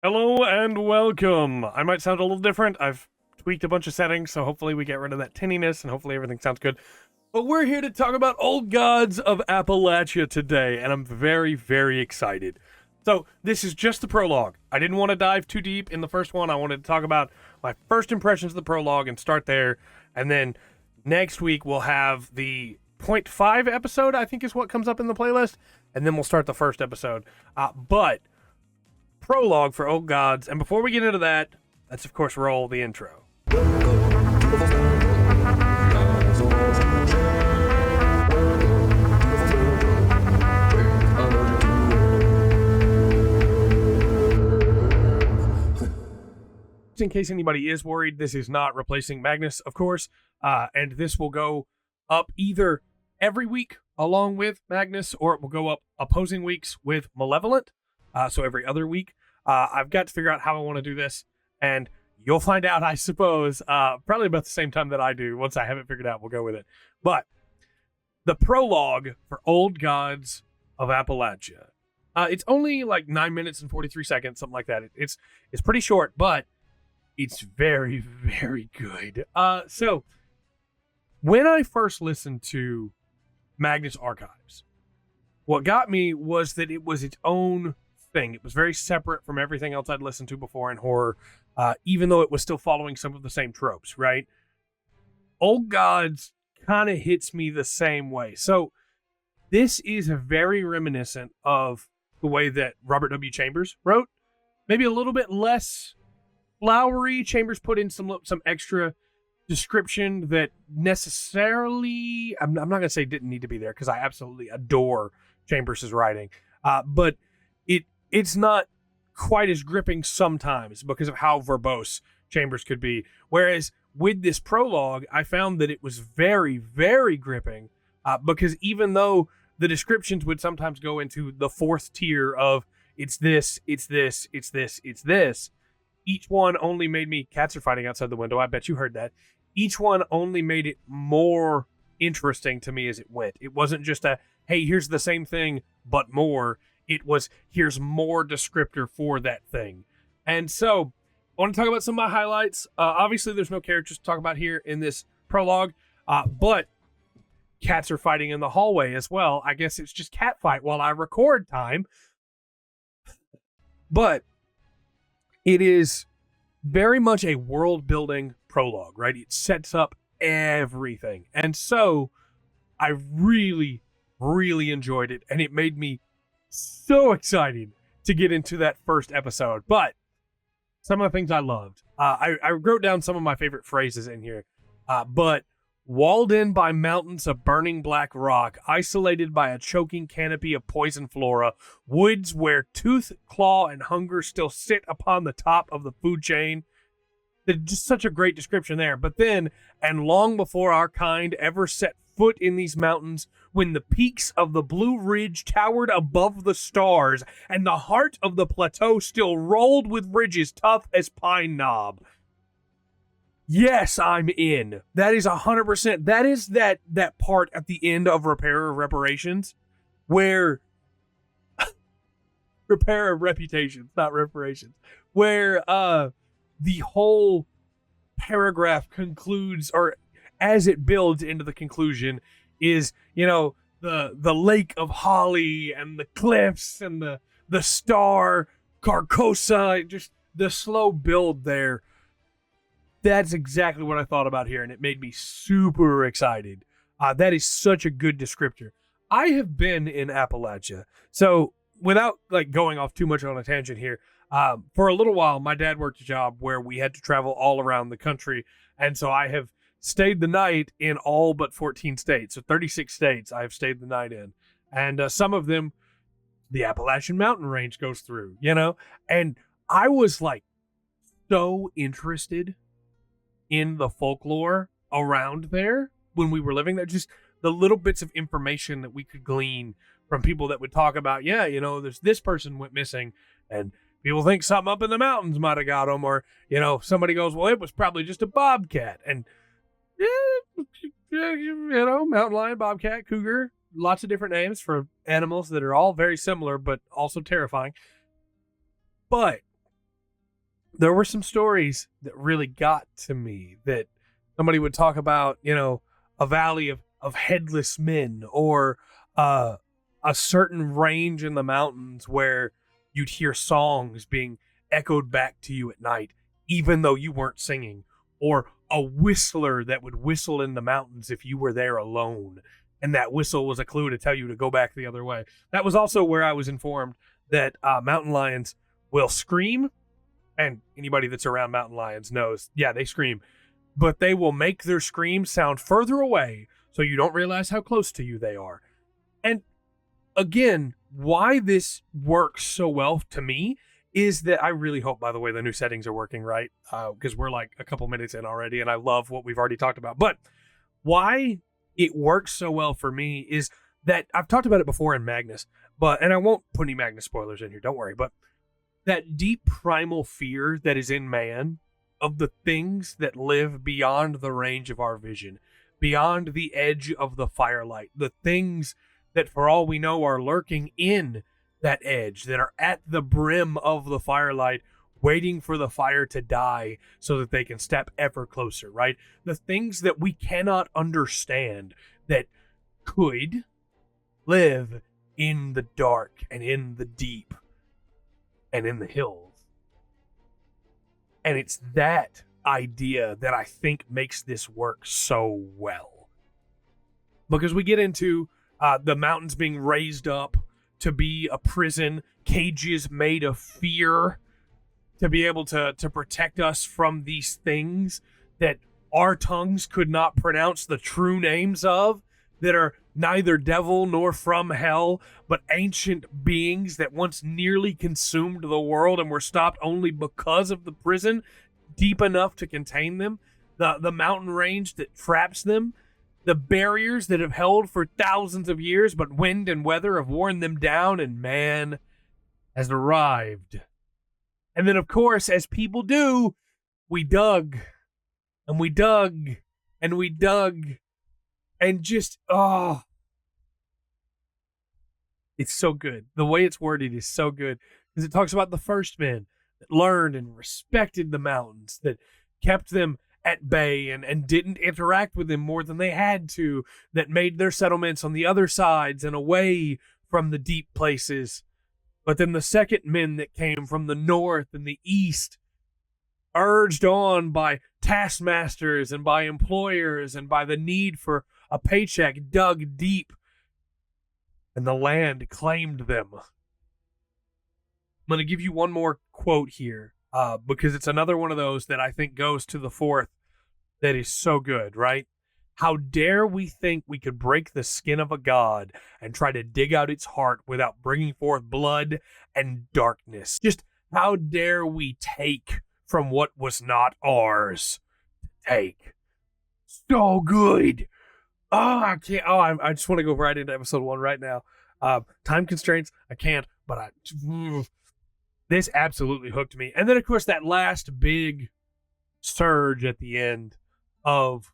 Hello and welcome. I might sound a little different. I've tweaked a bunch of settings, so hopefully we get rid of that tinniness and hopefully everything sounds good. But we're here to talk about Old Gods of Appalachia today, and I'm very, very excited. So this is just the prologue. I didn't want to dive too deep in the first one. I wanted to talk about my first impressions of the prologue and start there. And then next week we'll have the point 5 episode, I think is what comes up in the playlist. And then we'll start the first episode. But prologue for Old Gods, and before we get into that, let's of course roll the intro. In case anybody is worried, this is not replacing Magnus, of course, and this will go up either every week along with Magnus, or it will go up opposing weeks with Malevolent. So every other week. I've got to figure out how I want to do this, and you'll find out, I suppose, probably about the same time that I do. Once I have it figured out, we'll go with it. But the prologue for Old Gods of Appalachia. It's only like 9 minutes and 43 seconds, something like that. It's pretty short, but it's very, very good. So when I first listened to Magnus Archives, what got me was that it was its own thing. It was very separate from everything else I'd listened to before in horror, even though it was still following some of the same tropes, right? Old Gods kind of hits me the same way. So this is very reminiscent of the way that Robert W. Chambers wrote. Maybe a little bit less flowery. Chambers put in some extra description that necessarily, I'm not going to say didn't need to be there, because I absolutely adore Chambers' writing. But it's not quite as gripping sometimes because of how verbose Chambers could be. Whereas with this prologue, I found that it was very, very gripping, because even though the descriptions would sometimes go into the fourth tier of it's this, it's this, it's this, it's this, each one only made me, cats are fighting outside the window, I bet you heard that. Each one only made it more interesting to me as it went. It wasn't just a, hey, here's the same thing, but more. It was, here's more descriptor for that thing. And so, I want to talk about some of my highlights. Obviously, there's no characters to talk about here in this prologue, but cats are fighting in the hallway as well. I guess it's just cat fight while I record time. But it is very much a world-building prologue, right? It sets up everything. And so, I really, really enjoyed it, and it made me so excited to get into that first episode. But some of the things I loved, I wrote down some of my favorite phrases in here, but walled in by mountains of burning black rock, isolated by a choking canopy of poison flora, woods where tooth, claw, and hunger still sit upon the top of the food chain. Just such a great description there. But then, and long before our kind ever set foot in these mountains, when the peaks of the Blue Ridge towered above the stars, and the heart of the plateau still rolled with ridges tough as pine knob. Yes, I'm in. That is 100%. That is that part at the end of Repair of Reparations, where Repair of Reputations, not reparations, where the whole paragraph concludes, or as it builds into the conclusion, is, the lake of holly and the cliffs and the star Carcosa, just the slow build there. That's exactly what I thought about here, and it made me super excited. That is such a good descriptor. I have been in Appalachia, so without going off too much on a tangent here, for a little while, my dad worked a job where we had to travel all around the country, and so I have stayed the night in all but 14 states. So 36 states I have stayed the night in. And some of them, the Appalachian mountain range goes through, And I was so interested in the folklore around there when we were living there. Just the little bits of information that we could glean from people that would talk about, there's this person went missing, and people think something up in the mountains might have got them. Or, somebody goes, well, it was probably just a bobcat. And mountain lion, bobcat, cougar, lots of different names for animals that are all very similar, but also terrifying. But there were some stories that really got to me, that somebody would talk about, a valley of headless men, or a certain range in the mountains where you'd hear songs being echoed back to you at night, even though you weren't singing, or a whistler that would whistle in the mountains if you were there alone. And that whistle was a clue to tell you to go back the other way. That was also where I was informed that mountain lions will scream. And anybody that's around mountain lions knows, yeah, they scream. But they will make their scream sound further away so you don't realize how close to you they are. And again, why this works so well to me is that I really hope, by the way, the new settings are working right, because we're like a couple minutes in already, and I love what we've already talked about. But why it works so well for me is that I've talked about it before in Magnus, and I won't put any Magnus spoilers in here, don't worry, but that deep primal fear that is in man of the things that live beyond the range of our vision, beyond the edge of the firelight, the things that for all we know are lurking in that edge, that are at the brim of the firelight, waiting for the fire to die so that they can step ever closer, right? The things that we cannot understand that could live in the dark and in the deep and in the hills. And it's that idea that I think makes this work so well. Because we get into the mountains being raised up to be a prison, cages made of fear, to be able to protect us from these things that our tongues could not pronounce the true names of, that are neither devil nor from hell, but ancient beings that once nearly consumed the world and were stopped only because of the prison deep enough to contain them, the mountain range that traps them, the barriers that have held for thousands of years, but wind and weather have worn them down, and man has arrived. And then, of course, as people do, we dug, and we dug, and we dug, and just, it's so good. The way it's worded is so good, because it talks about the first men that learned and respected the mountains, that kept them at bay and didn't interact with them more than they had to, that made their settlements on the other sides and away from the deep places. But then the second men that came from the north and the east, urged on by taskmasters and by employers and by the need for a paycheck, dug deep, and the land claimed them. I'm going to give you one more quote here, because it's another one of those that I think goes to the fourth that is so good, right? How dare we think we could break the skin of a god and try to dig out its heart without bringing forth blood and darkness? Just how dare we take from what was not ours to take? So good. I can't. I just want to go right into episode 1 right now. Time constraints, I can't, but this absolutely hooked me. And then, of course, that last big surge at the end of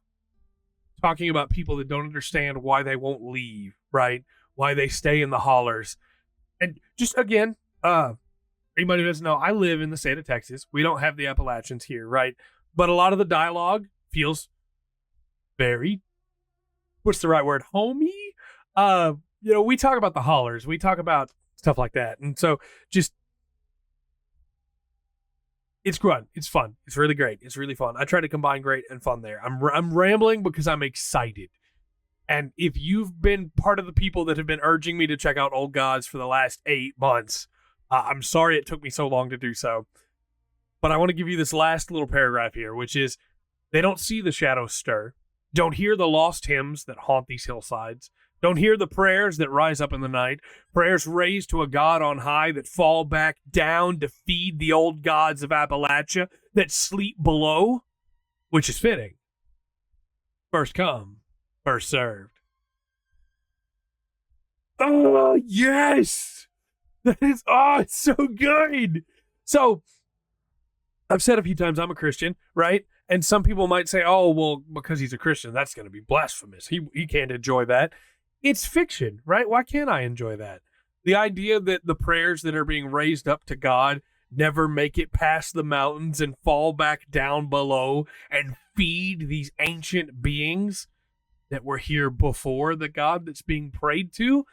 talking about people that don't understand why they won't leave, right? Why they stay in the hollers. And just, again, anybody who doesn't know, I live in the state of Texas. We don't have the Appalachians here, right? But a lot of the dialogue feels very, what's the right word, homey? We talk about the hollers. We talk about stuff like that. And so just, it's fun. It's fun. It's really great. It's really fun. I try to combine great and fun there. I'm rambling because I'm excited. And if you've been part of the people that have been urging me to check out Old Gods for the last 8 months, I'm sorry it took me so long to do so. But I want to give you this last little paragraph here, which is, they don't see the shadows stir, don't hear the lost hymns that haunt these hillsides, don't hear the prayers that rise up in the night, prayers raised to a God on high that fall back down to feed the old gods of Appalachia that sleep below, which is fitting. First come, first served. Oh, yes! That is, it's so good! So, I've said a few times I'm a Christian, right? And some people might say, oh, well, because he's a Christian, that's going to be blasphemous. He can't enjoy that. It's fiction, right? Why can't I enjoy that? The idea that the prayers that are being raised up to God never make it past the mountains and fall back down below and feed these ancient beings that were here before the god that's being prayed to.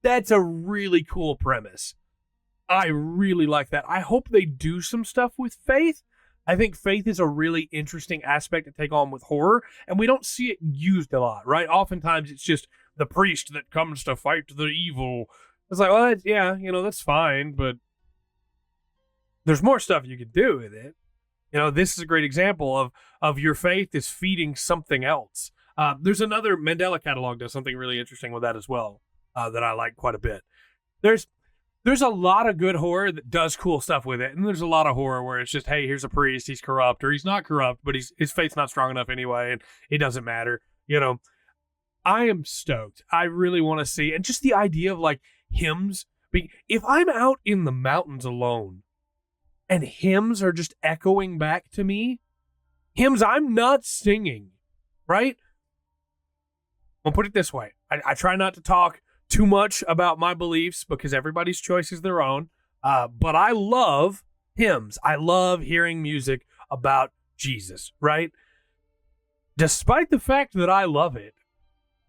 That's a really cool premise. I really like that. I hope they do some stuff with faith. I think faith is a really interesting aspect to take on with horror, and we don't see it used a lot, right? Oftentimes it's just the priest that comes to fight the evil. It's like, well, yeah, that's fine, but there's more stuff you could do with it. This is a great example of your faith is feeding something else. There's another Mandela catalog does something really interesting with that as well, that I like quite a bit. There's a lot of good horror that does cool stuff with it, and there's a lot of horror where it's just, hey, here's a priest, he's corrupt, or he's not corrupt, but his faith's not strong enough anyway, and it doesn't matter. I am stoked. I really want to see, and just the idea of like hymns. If I'm out in the mountains alone, and hymns are just echoing back to me, hymns I'm not singing, right? I'll put it this way. I try not to talk too much about my beliefs because everybody's choice is their own. But I love hymns. I love hearing music about Jesus, right? Despite the fact that I love it,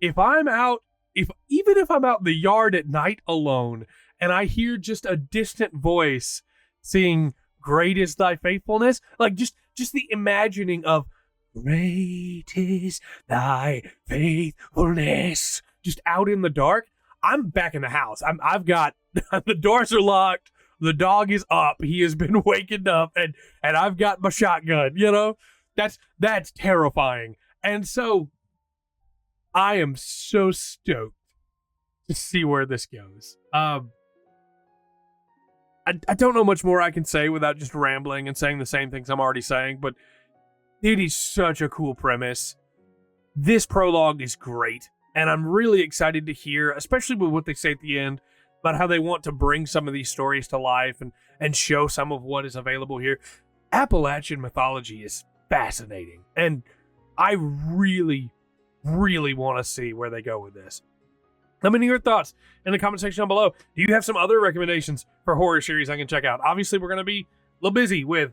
even if I'm out in the yard at night alone and I hear just a distant voice singing "Great is thy faithfulness," like just the imagining of "Great is thy faithfulness," just out in the dark, I'm back in the house. I've got the doors are locked. The dog is up. He has been wakened up, and I've got my shotgun. That's terrifying. And so I am so stoked to see where this goes. I don't know much more I can say without just rambling and saying the same things I'm already saying, but it is such a cool premise. This prologue is great. And I'm really excited to hear, especially with what they say at the end, about how they want to bring some of these stories to life and show some of what is available here. Appalachian mythology is fascinating. And I really, really want to see where they go with this. Let me know your thoughts in the comment section down below. Do you have some other recommendations for horror series I can check out? Obviously, we're going to be a little busy with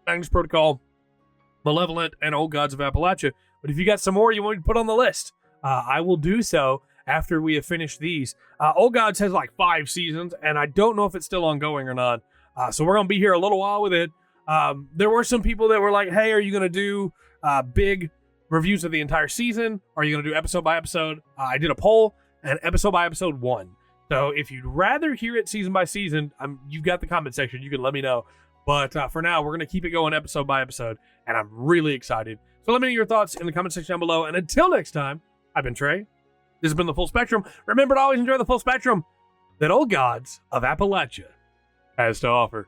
Magnus Protocol, Malevolent, and Old Gods of Appalachia. But if you got some more you want me to put on the list, I will do so after we have finished these. Old Gods has like 5 seasons, and I don't know if it's still ongoing or not. So we're going to be here a little while with it. There were some people that were like, hey, are you going to do big reviews of the entire season? Or are you going to do episode by episode? I did a poll, and episode by episode won. So if you'd rather hear it season by season, you've got the comment section. You can let me know. But for now, we're going to keep it going episode by episode, and I'm really excited. So let me know your thoughts in the comment section down below. And until next time, I've been Trey. This has been The Full Spectrum. Remember to always enjoy the full spectrum that Old Gods of Appalachia has to offer.